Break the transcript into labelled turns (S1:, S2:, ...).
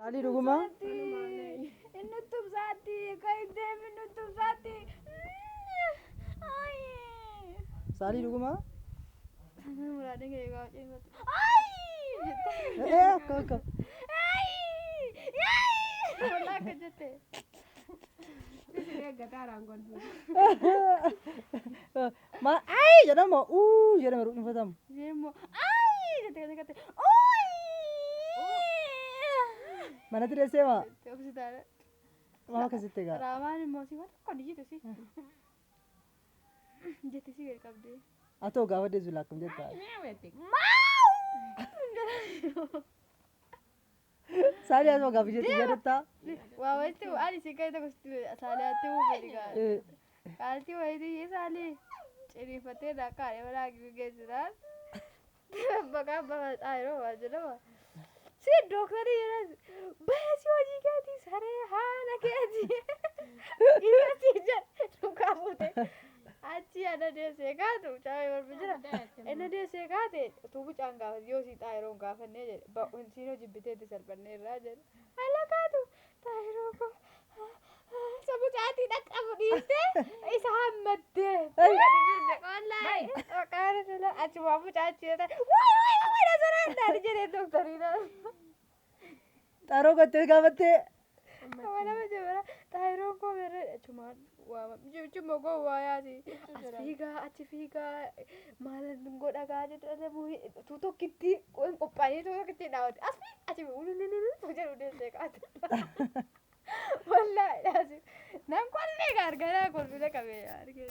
S1: Saalii dhugumaa?
S2: Inni tubsaatti kan deemu inni tubsaatti.
S1: Saalii dhugumaa?
S2: Muraadni kee egaa cimatu.
S1: Akka.
S2: Walaa akka jette.
S1: Maal ayi jedhama jedhama dhuunfatamu.
S2: Jeemmoo jette kan jette.
S1: Mana tireessee maa?
S2: Obsitaadha.
S1: Maa akkasitti egaa?
S2: Raamaan immoo si waan tokko ni jitu si. Jette si gadi qabdee.
S1: Atoo gaafa deessu laakkam jettaa? Saalii asoo gaafa jetti jedhettaa?
S2: Waa walitti ani si gadi tokko saaliyaatti uffati gaara. Qaaltii wayitii saalii ciriinfattee dhaqqaadhe balaa geessuudhaan bakka bafataa yeroo waa jedhama. Si dooktarii jedhan baasii hojii keetii saree haala keetii isa si jedhe dhugaa fuute achi ana deessee kaatu caawee walba jira inni deessee kaate utuu bucaan gaafate yoo si xaayiroon gaafannee jedhe ba'uun siinoo jibbiteetti salphannee irraa jedhe haala kaatu xaayiroo koo isa bucaatii dhaqqabu dhiistee isa hammattee wallaahi maqaan sula achi waa bucaa achi jedhe wayi na soraannaan jedhee doktariidhaan.
S1: Xaaroo gottee gaafattee.
S2: Wala majabara xaayiroon koo berre cumaan waama cuma koo waayaati achi fiigaa maalan godhagaa jedhamu tu tokkitti qophaa'ee tu tokkitti dhaawate asfi achi ululululu jedhu deessee qaate wallaahi nam kollee gargaraa kolfile qabee argee